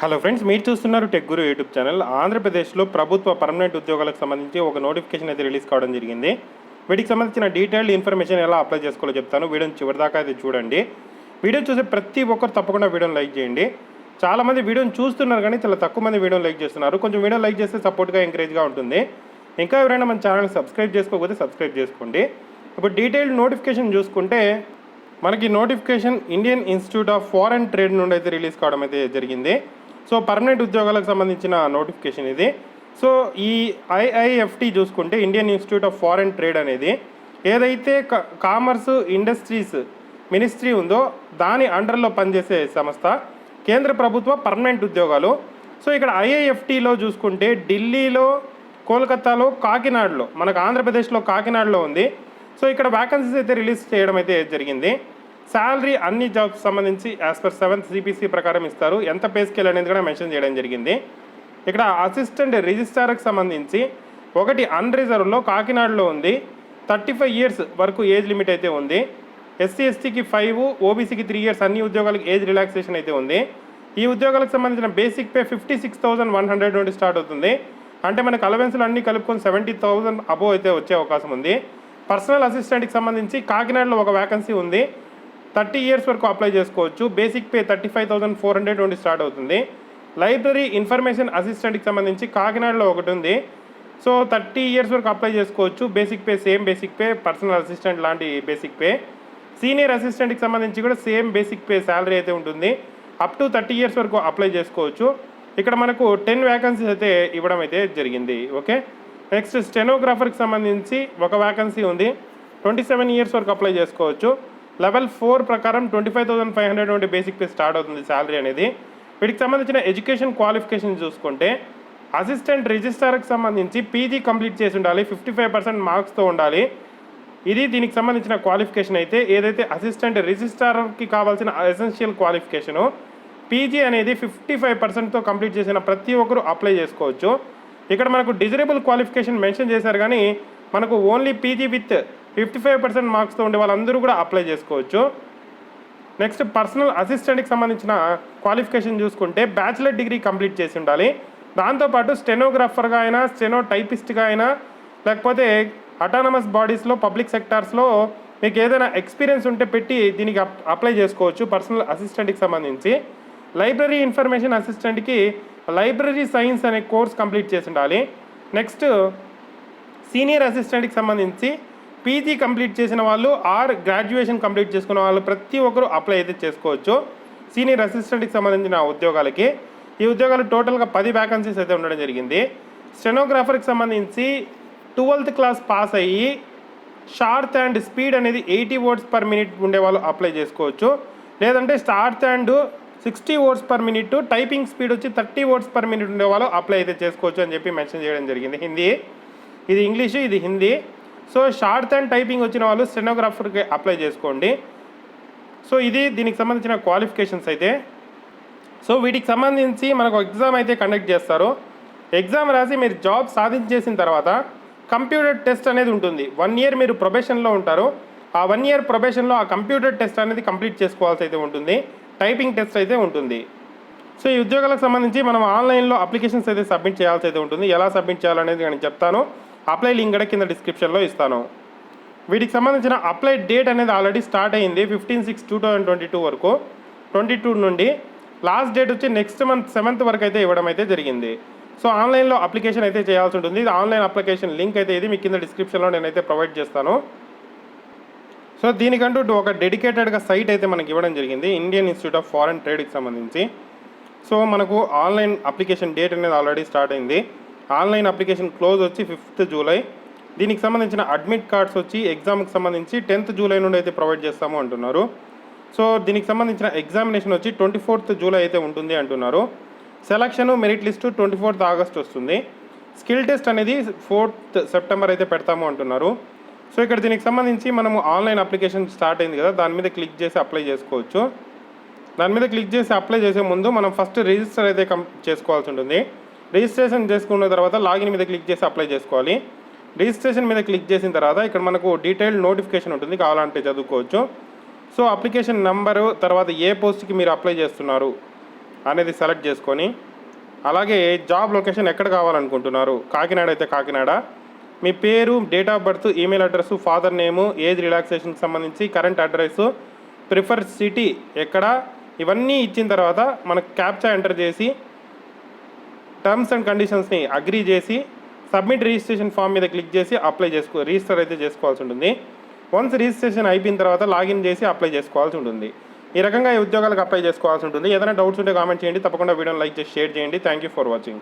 Hello friends, మీరు చూస్తున్నారు tech గురు YouTube channel. ఆంధ్రప్రదేశ్లో ప్రభుత్వ పర్మనెంట్ ఉద్యోగాలకు సంబంధించి ఒక నోటిఫికేషన్ అయితే రిలీజ్ కావడం జరిగింది. వీటికి సంబంధించిన డీటెయిల్డ్ ఇన్ఫర్మేషన్ ఎలా అప్లై చేసుకోవాలో చెప్తాను. వీడియోని చివరిదాకా అయితే చూడండి. వీడియో చూసే ప్రతి ఒక్కరు తప్పకుండా వీడియోని లైక్ చేయండి. చాలామంది వీడియోని చూస్తున్నారు కానీ చాలా తక్కువ మంది వీడియోని లైక్ చేస్తున్నారు. కొంచెం వీడియో లైక్ చేస్తే సపోర్ట్గా ఎంకరేజ్గా ఉంటుంది. ఇంకా ఎవరైనా మన ఛానల్ సబ్స్క్రైబ్ చేసుకోకపోతే సబ్స్క్రైబ్ చేసుకోండి. ఇప్పుడు డీటెయిల్డ్ నోటిఫికేషన్ చూసుకుంటే మనకి notification Indian institute of foreign trade నుండి అయితే రిలీజ్ కావడం అయితే జరిగింది. సో పర్మనెంట్ ఉద్యోగాలకు సంబంధించిన నోటిఫికేషన్ ఇది. సో ఈ ఐఐఎఫ్టీ చూసుకుంటే Indian institute of foreign trade అనేది ఏదైతే కామర్స్ ఇండస్ట్రీస్ మినిస్ట్రీ ఉందో దాని అండర్లో పనిచేసే సంస్థ. కేంద్ర ప్రభుత్వ పర్మనెంట్ ఉద్యోగాలు. సో ఇక్కడ ఐఐఎఫ్టీలో చూసుకుంటే ఢిల్లీలో, కోల్కతాలో, కాకినాడలో, మనకు ఆంధ్రప్రదేశ్లో కాకినాడలో ఉంది. సో ఇక్కడ వ్యాకెన్సీస్ అయితే రిలీజ్ చేయడం అయితే జరిగింది. శాలరీ అన్ని జాబ్స్ సంబంధించి యాజ్ పర్ 7th CPC ప్రకారం ఇస్తారు. ఎంత పే స్కేల్ అనేది కూడా మెన్షన్ చేయడం జరిగింది. ఇక్కడ అసిస్టెంట్ రిజిస్ట్రార్కి సంబంధించి ఒకటి అన్రిజర్వ్లో కాకినాడలో ఉంది. 35 years వరకు ఏజ్ లిమిట్ అయితే ఉంది. SC STకి 5, OBCకి 3 years అన్ని ఉద్యోగాలకు ఏజ్ రిలాక్సేషన్ అయితే ఉంది. ఈ ఉద్యోగాలకు సంబంధించిన బేసిక్ పే 56,100 నుండి స్టార్ట్ అవుతుంది. అంటే మనకు అలవెన్స్లు అన్నీ కలుపుకొని 70,000 అబోవ్ అయితే వచ్చే అవకాశం ఉంది. పర్సనల్ అసిస్టెంట్కి సంబంధించి కాకినాడలో ఒక వ్యాకెన్సీ ఉంది. 30 years వరకు అప్లై చేసుకోవచ్చు. బేసిక్ పే 35,400 నుండి స్టార్ట్ అవుతుంది. లైబ్రరీ ఇన్ఫర్మేషన్ అసిస్టెంట్కి సంబంధించి కాకినాడలో ఒకటి ఉంది. సో 30 years వరకు అప్లై చేసుకోవచ్చు. Basic pay same basic pay, personal assistant లాంటి బేసిక్ పే. సీనియర్ అసిస్టెంట్కి సంబంధించి కూడా సేమ్ బేసిక్ పే శాలరీ అయితే ఉంటుంది. అప్ టు 30 years వరకు అప్లై చేసుకోవచ్చు. ఇక్కడ మనకు 10 వ్యాకెన్సీస్ అయితే ఇవ్వడం అయితే జరిగింది. ఓకే, నెక్స్ట్ స్టెనోగ్రాఫర్కి సంబంధించి ఒక వ్యాకెన్సీ ఉంది. 27 years వరకు అప్లై చేసుకోవచ్చు. లెవెల్ 4 ప్రకారం 25,500 నుండి బేసిక్ పే స్టార్ట్ అవుతుంది శాలరీ అనేది. వీటికి సంబంధించిన ఎడ్యుకేషన్ క్వాలిఫికేషన్ చూసుకుంటే అసిస్టెంట్ రిజిస్ట్రార్కి సంబంధించి PG కంప్లీట్ చేసి ఉండాలి. 55% మార్క్స్తో ఉండాలి. ఇది దీనికి సంబంధించిన క్వాలిఫికేషన్ అయితే. ఏదైతే అసిస్టెంట్ రిజిస్ట్రార్కి కావాల్సిన ఎసెన్షియల్ క్వాలిఫికేషను PG అనేది 55%తో కంప్లీట్ చేసిన ప్రతి ఒక్కరు అప్లై చేసుకోవచ్చు. ఇక్కడ మనకు డిజరబుల్ క్వాలిఫికేషన్ మెన్షన్ చేశారు కానీ మనకు ఓన్లీ PG విత్ 55% మార్క్స్తో ఉండే వాళ్ళందరూ కూడా అప్లై చేసుకోవచ్చు. నెక్స్ట్ పర్సనల్ అసిస్టెంట్కి సంబంధించిన క్వాలిఫికేషన్ చూసుకుంటే బ్యాచిలర్ డిగ్రీ కంప్లీట్ చేసి ఉండాలి. దాంతోపాటు స్టెనోగ్రాఫర్గా అయినా, స్టెనో టైపిస్ట్గా అయినా, లేకపోతే అటానమస్ బాడీస్లో, పబ్లిక్ సెక్టార్స్లో మీకు ఏదైనా ఎక్స్పీరియన్స్ ఉంటే పెట్టి దీనికి అప్లై చేసుకోవచ్చు. పర్సనల్ అసిస్టెంట్కి సంబంధించి లైబ్రరీ ఇన్ఫర్మేషన్ అసిస్టెంట్కి లైబ్రరీ సైన్స్ అనే కోర్స్ కంప్లీట్ చేసి ఉండాలి. నెక్స్ట్ సీనియర్ అసిస్టెంట్కి సంబంధించి PG కంప్లీట్ చేసిన వాళ్ళు ఆర్ గ్రాడ్యుయేషన్ కంప్లీట్ చేసుకున్న వాళ్ళు ప్రతి ఒక్కరు అప్లై అయితే చేసుకోవచ్చు సీనియర్ అసిస్టెంట్కి సంబంధించిన ఉద్యోగాలకి. ఈ ఉద్యోగాలు టోటల్గా 10 వ్యాకెన్సీస్ అయితే ఉండడం జరిగింది. స్టెనోగ్రాఫర్కి సంబంధించి 12th క్లాస్ పాస్ అయ్యి షార్ట్ అండ్ స్పీడ్ అనేది 80 words per minute ఉండేవాళ్ళు అప్లై చేసుకోవచ్చు. లేదంటే short and 60 words per minute, typing speed వచ్చి 30 words per minute ఉండేవాళ్ళు అప్లై అయితే చేసుకోవచ్చు అని చెప్పి మెన్షన్ చేయడం జరిగింది. హిందీ, ఇది ఇంగ్లీషు, ఇది Hindi. So short and typing వచ్చిన వాళ్ళు స్టెనోగ్రాఫర్కి అప్లై చేసుకోండి. సో ఇది దీనికి సంబంధించిన క్వాలిఫికేషన్స్ అయితే. సో వీటికి సంబంధించి మనకు ఎగ్జామ్ అయితే కండక్ట్ చేస్తారు. ఎగ్జామ్ రాసి మీరు జాబ్ సాధించేసిన తర్వాత కంప్యూటర్ టెస్ట్ అనేది ఉంటుంది. 1 year మీరు ప్రొబేషన్లో ఉంటారు. ఆ 1 year ప్రొబేషన్లో ఆ కంప్యూటర్ టెస్ట్ అనేది కంప్లీట్ చేసుకోవాల్సి అయితే ఉంటుంది. టైపింగ్ టెస్ట్ అయితే ఉంటుంది. సో ఈ ఉద్యోగాలకు సంబంధించి మనం ఆన్లైన్లో అప్లికేషన్స్ అయితే సబ్మిట్ చేయాల్సి అయితే ఉంటుంది. ఎలా సబ్మిట్ చేయాలనేది నేను చెప్తాను. అప్లై లింక్ కూడా కింద డిస్క్రిప్షన్లో ఇస్తాను. వీటికి సంబంధించిన అప్లై డేట్ అనేది ఆల్రెడీ స్టార్ట్ అయింది 15/6/2022 వరకు. 22 నుండి లాస్ట్ డేట్ వచ్చి నెక్స్ట్ మంత్ 7th వరకు అయితే ఇవ్వడం అయితే జరిగింది. సో ఆన్లైన్లో అప్లికేషన్ అయితే చేయాల్సి ఉంటుంది. ఇది ఆన్లైన్ అప్లికేషన్ లింక్ అయితే ఇది మీకు కింద డిస్క్రిప్షన్లో నేనైతే ప్రొవైడ్ చేస్తాను. సో దీనికంటూ ఒక డెడికేటెడ్గా సైట్ అయితే మనకి ఇవ్వడం జరిగింది ఇండియన్ ఇన్స్టిట్యూట్ ఆఫ్ ఫారెన్ ట్రేడ్కి సంబంధించి. సో మనకు ఆన్లైన్ అప్లికేషన్ డేట్ అనేది ఆల్రెడీ స్టార్ట్ అయింది. ఆన్లైన్ అప్లికేషన్ క్లోజ్ వచ్చి 5th July. దీనికి సంబంధించిన అడ్మిట్ కార్డ్స్ వచ్చి ఎగ్జామ్కి సంబంధించి 10th July నుండి అయితే ప్రొవైడ్ చేస్తాము అంటున్నారు. సో దీనికి సంబంధించిన ఎగ్జామినేషన్ వచ్చి 24th July అయితే ఉంటుంది అంటున్నారు. Selection merit list 24th August వస్తుంది. స్కిల్ టెస్ట్ అనేది 4th September అయితే పెడతాము అంటున్నారు. సో ఇక్కడ దీనికి సంబంధించి మనము ఆన్లైన్ అప్లికేషన్ స్టార్ట్ అయింది కదా, దాని మీద క్లిక్ చేసి అప్లై చేసుకోవచ్చు. దాని మీద క్లిక్ చేసి అప్లై చేసే ముందు మనం ఫస్ట్ రిజిస్టర్ అయితే చేసుకోవాల్సి ఉంటుంది. రిజిస్ట్రేషన్ చేసుకున్న తర్వాత లాగిన్ మీద క్లిక్ చేసి అప్లై చేసుకోవాలి. రిజిస్ట్రేషన్ మీద క్లిక్ చేసిన తర్వాత ఇక్కడ మనకు డీటెయిల్డ్ నోటిఫికేషన్ ఉంటుంది, కావాలంటే చదువుకోవచ్చు. సో అప్లికేషన్ నెంబరు, తర్వాత ఏ పోస్ట్కి మీరు అప్లై చేస్తున్నారు, అనేది సెలెక్ట్ చేసుకొని, అలాగే జాబ్ లొకేషన్ ఎక్కడ కావాలనుకుంటున్నారు, కాకినాడ అయితే కాకినాడ, మీ పేరు, date of birth, email address, father name, age రిలాక్సేషన్కి సంబంధించి కరెంట్ అడ్రస్, ప్రిఫర్ సిటీ ఎక్కడ, ఇవన్నీ ఇచ్చిన తర్వాత మనకు క్యాప్చా ఎంటర్ చేసి టర్మ్స్ అండ్ కండిషన్స్ని అగ్రీ చేసి సబ్మిట్ రిజిస్ట్రేషన్ ఫామ్ మీద క్లిక్ చేసి రిజిస్టర్ అయితే చేసుకోవాల్సి ఉంటుంది. వన్స్ రిజిస్ట్రేషన్ అయిపోయిన తర్వాత లాగిన్ చేసి అప్లై చేసుకోవాల్సి ఉంటుంది. ఈ రకంగా ఈ ఉద్యోగాలకు అప్లై చేసుకోవాల్సి ఉంటుంది. ఏదైనా డౌట్స్ ఉంటే కామెంట్ చేయండి. తప్పకుండా వీడియోని లైక్ చేసి షేర్ చేయండి. Thank you for watching.